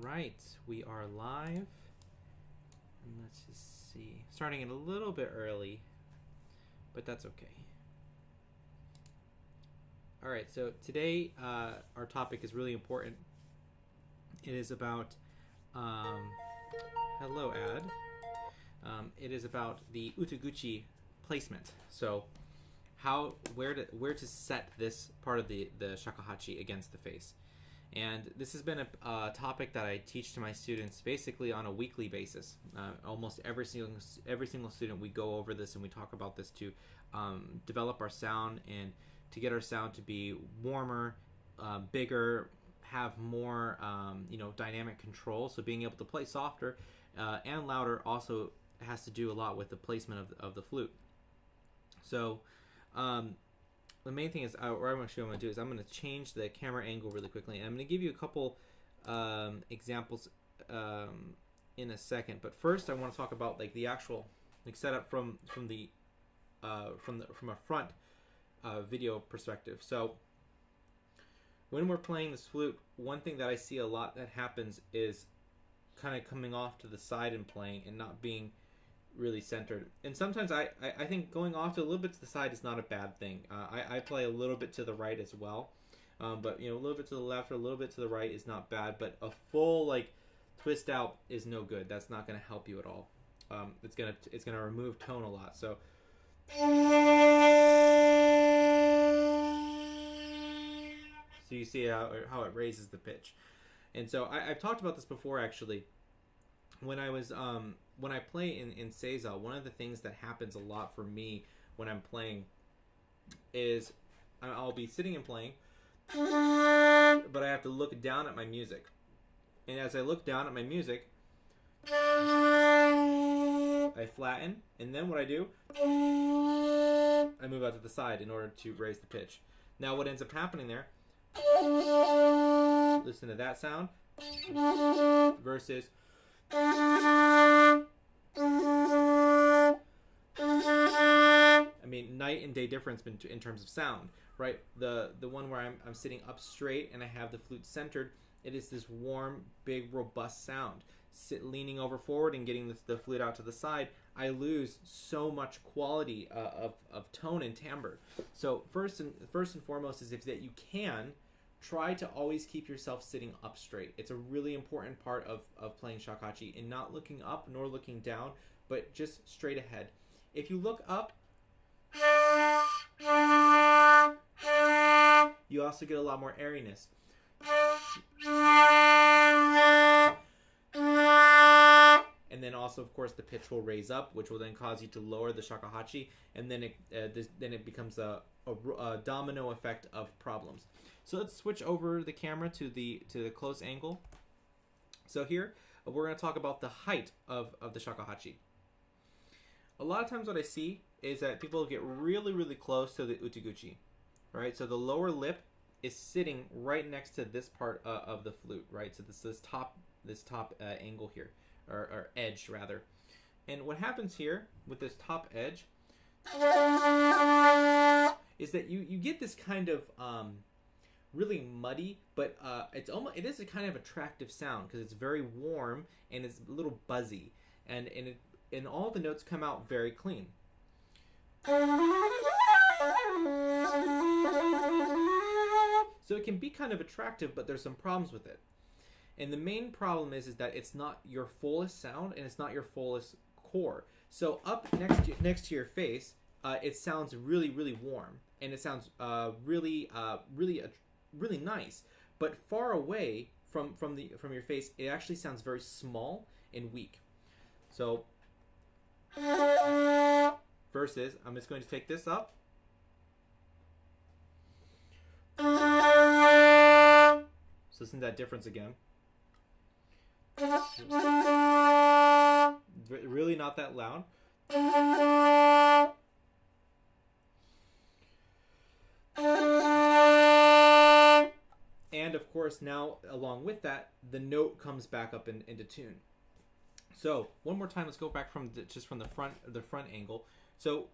right, we are live. And let's just see. Starting it a little bit early, but that's okay. All right, so today our topic is really important. It is about, hello Ad. It is about the Utaguchi placement. So where to set this part of the shakuhachi against the face. And this has been a topic that I teach to my students basically on a weekly basis. Almost every single student, we go over this and we talk about this to develop our sound and to get our sound to be warmer, bigger, have more dynamic control. So being able to play softer and louder also has to do a lot with the placement of the flute. So the main thing is, what I'm going to show you what I'm going to do is I'm going to change the camera angle really quickly. And I'm going to give you a couple examples in a second. But first, I want to talk about like the actual setup from a front video perspective. So when we're playing this flute, one thing that I see a lot that happens is kind of coming off to the side and playing and not being really centered. And sometimes I think going off to a little bit to the side is not a bad thing. I play a little bit to the right as well, but a little bit to the left or a little bit to the right is not bad. But a full twist out is no good. That's not going to help you at all. It's gonna remove tone a lot. So you see how it raises the pitch. And so I've talked about this before actually. When I play in Seiza, one of the things that happens a lot for me when I'm playing is I'll be sitting and playing, but I have to look down at my music. And as I look down at my music, I flatten, and then what I do, I move out to the side in order to raise the pitch. Now what ends up happening there, listen to that sound, versus night and day difference in terms of sound, right? The one where I'm sitting up straight and I have the flute centered, it is this warm, big, robust sound. Leaning over forward and getting the flute out to the side, I lose so much quality of tone and timbre. So first and foremost is that you can try to always keep yourself sitting up straight. It's a really important part of playing shakuhachi, and not looking up nor looking down, but just straight ahead. If you look up, you also get a lot more airiness. And then also, of course, the pitch will raise up, which will then cause you to lower the shakuhachi, and then it becomes a domino effect of problems. So let's switch over the camera to the close angle. So here we're going to talk about the height of the shakuhachi. A lot of times what I see is that people get really, really close to the Utaguchi, right? So the lower lip is sitting right next to this part of the flute, right? So this top angle here, or edge rather. And what happens here with this top edge is that you get this kind of really muddy, but it is a kind of attractive sound because it's very warm and it's a little buzzy, and all the notes come out very clean. So it can be kind of attractive, but there's some problems with it. And the main problem is that it's not your fullest sound and it's not your fullest core. So up next to your face, it sounds really, really warm, and it sounds really nice. But far away from your face, it actually sounds very small and weak. So versus, I'm just going to take this up. So listen to that difference again. Really not that loud. And of course, now along with that, the note comes back up into tune. So one more time, let's go back from the front angle. So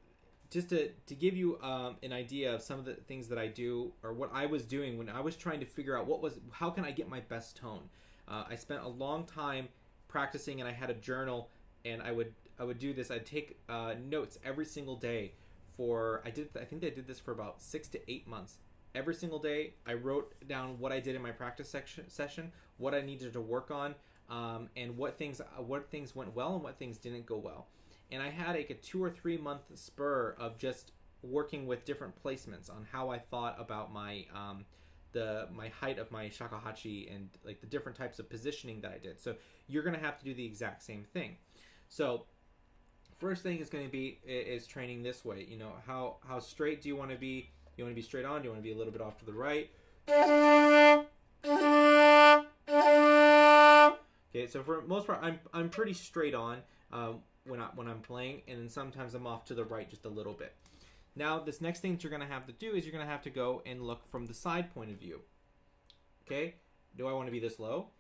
just to give you an idea of some of the things that I do, or what I was doing when I was trying to figure out how can I get my best tone. I spent a long time practicing, and I had a journal, and I would do this. I'd take notes every single day I think I did this for about 6 to 8 months. Every single day, I wrote down what I did in my practice session, what I needed to work on, and what things went well and what things didn't go well. And I had like a 2 or 3 month spur of just working with different placements on how I thought about my my height of my shakuhachi and like the different types of positioning that I did. So you're gonna have to do the exact same thing. So first thing is going to be is training this way. You know, how straight do you want to be? You want to be straight on? Do you want to be a little bit off to the right? Okay, so for the most part, I'm pretty straight on when I'm playing, and then sometimes I'm off to the right just a little bit. Now, this next thing that you're going to have to do is you're going to have to go and look from the side point of view. Okay, do I want to be this low?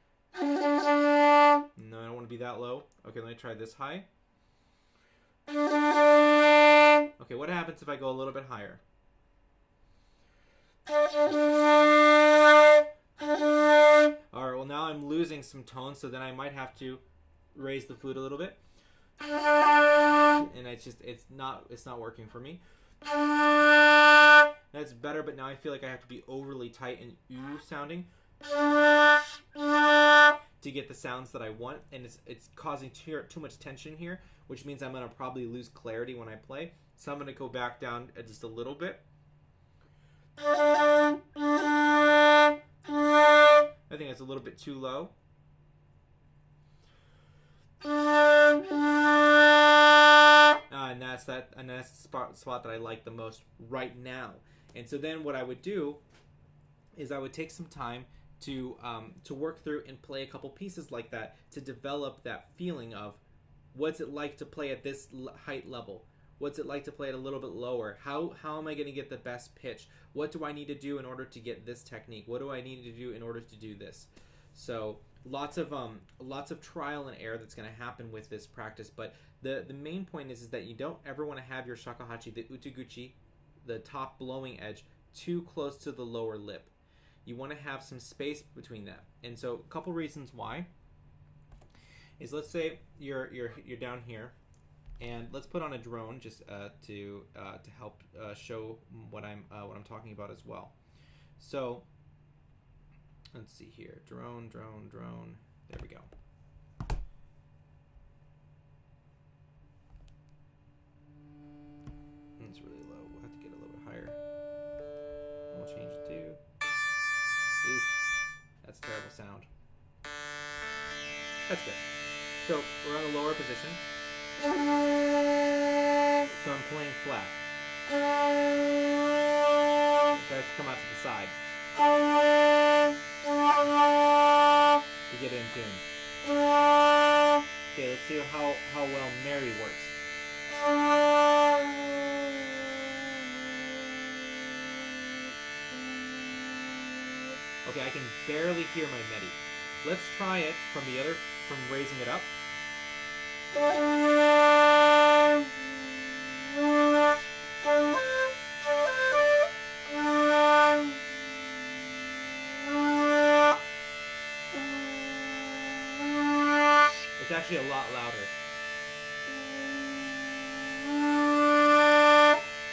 No, I don't want to be that low. Okay, let me try this high. Okay, what happens if I go a little bit higher? Alright, well now I'm losing some tone, so then I might have to raise the flute a little bit. And it's not working for me. That's better, but now I feel like I have to be overly tight and ooh sounding to get the sounds that I want, and it's causing too much tension here, which means I'm going to probably lose clarity when I play. So I'm going to go back down just a little bit. I think that's a little bit too low. And that's the spot that I like the most right now. And so then what I would do is I would take some time to work through and play a couple pieces like that to develop that feeling of what's it like to play at this height level? What's it like to play it a little bit lower? How am I going to get the best pitch? What do I need to do in order to get this technique? What do I need to do in order to do this? So lots of trial and error that's going to happen with this practice. But the main point is that you don't ever want to have your shakuhachi, the Utaguchi, the top blowing edge, too close to the lower lip. You want to have some space between that. And so a couple reasons why is, let's say you're down here, and let's put on a drone just to help show what I'm talking about as well. So let's see here, drone. There we go. It's really low. We'll have to get a little bit higher. We'll change it to. Oof, that's a terrible sound. That's good. So we're on a lower position. So I'm playing flat. So I have to come out to the side to get in tune. Okay, let's see how well Mary works. Okay, I can barely hear my medi. Let's try it from raising it up. It's actually a lot louder.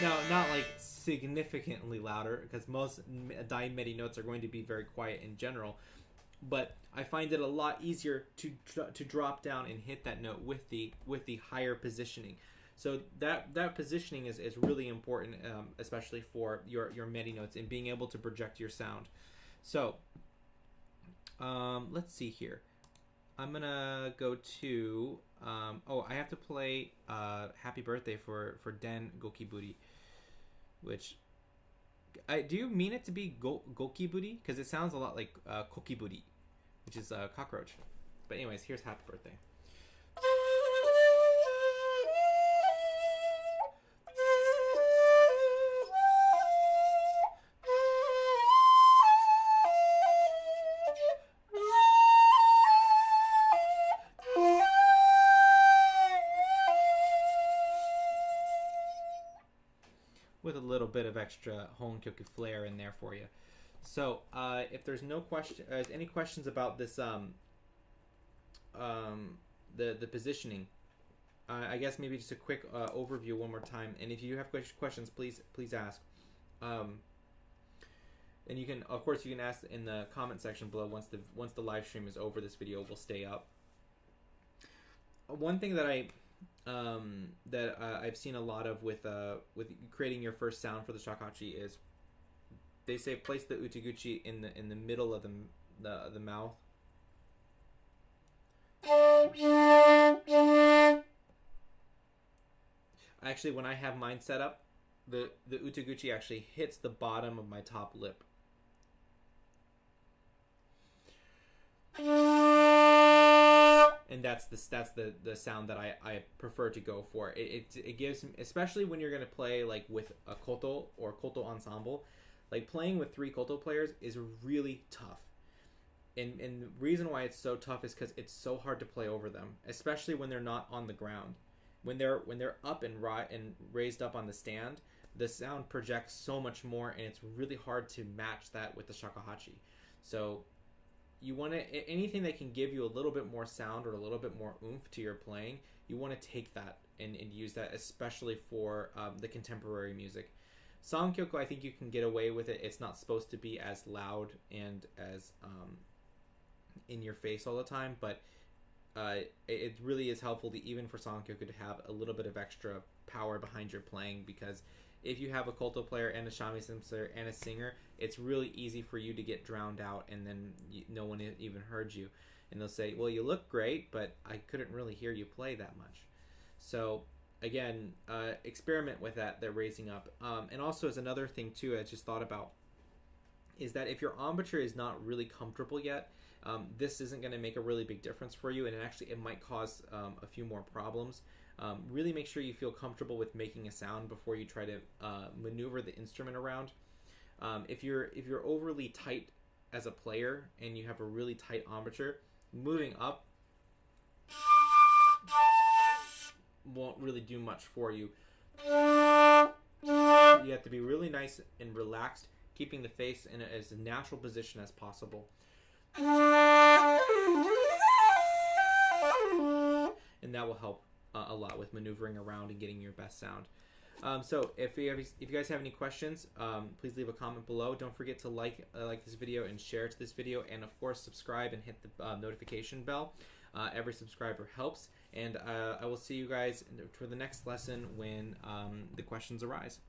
Now, not like significantly louder, because most dai medi notes are going to be very quiet in general, but I find it a lot easier to drop down and hit that note with the higher positioning. So that positioning is really important, especially for your medi notes and being able to project your sound. So let's see here. I'm gonna go to I have to play Happy Birthday for Den Gokiburi, which do you mean it to be Gokiburi? Because it sounds a lot like Kokiburi, which is a cockroach. But anyways, here's Happy Birthday. With a little bit of extra Honkyoku flair in there for you. So if there's no question, any questions about this, the positioning, I guess maybe just a quick overview one more time. And if you have questions, please ask. And you can, of course, you can ask in the comment section below. Once the live stream is over, this video will stay up. One thing that I've seen a lot of with creating your first sound for the shakuhachi is they say place the utaguchi in the middle of the mouth. Actually, when I have mine set up, the utaguchi actually hits the bottom of my top lip. And that's the sound that I prefer to go for. It gives, especially when you're gonna play like with a koto or koto ensemble, like playing with 3 koto players is really tough. And the reason why it's so tough is because it's so hard to play over them, especially when they're not on the ground. When they're up and raised up on the stand, the sound projects so much more, and it's really hard to match that with the shakuhachi. So you want to, anything that can give you a little bit more sound or a little bit more oomph to your playing, you want to take that and use that, especially for the contemporary music. Sankyoku, I think you can get away with it. It's not supposed to be as loud and as in your face all the time, but it really is helpful to, even for Sankyoku, to have a little bit of extra power behind your playing, because if you have a koto player and a shamisen player and a singer, it's really easy for you to get drowned out, and then no one even heard you, and they'll say, well, you look great, but I couldn't really hear you play that much. So again, experiment with that raising up. And also, as another thing too, I just thought about, is that if your embouchure is not really comfortable yet, this isn't going to make a really big difference for you, and it might cause a few more problems. Really make sure you feel comfortable with making a sound before you try to maneuver the instrument around. If you're overly tight as a player and you have a really tight embouchure, moving up won't really do much for you. You have to be really nice and relaxed, keeping the face in as natural position as possible. And that will help a lot with maneuvering around and getting your best sound. So if you guys have any questions, please leave a comment below. Don't forget to like this video and share to this video, and of course subscribe and hit the notification bell. Every subscriber helps, and I will see you guys for the next lesson when the questions arise.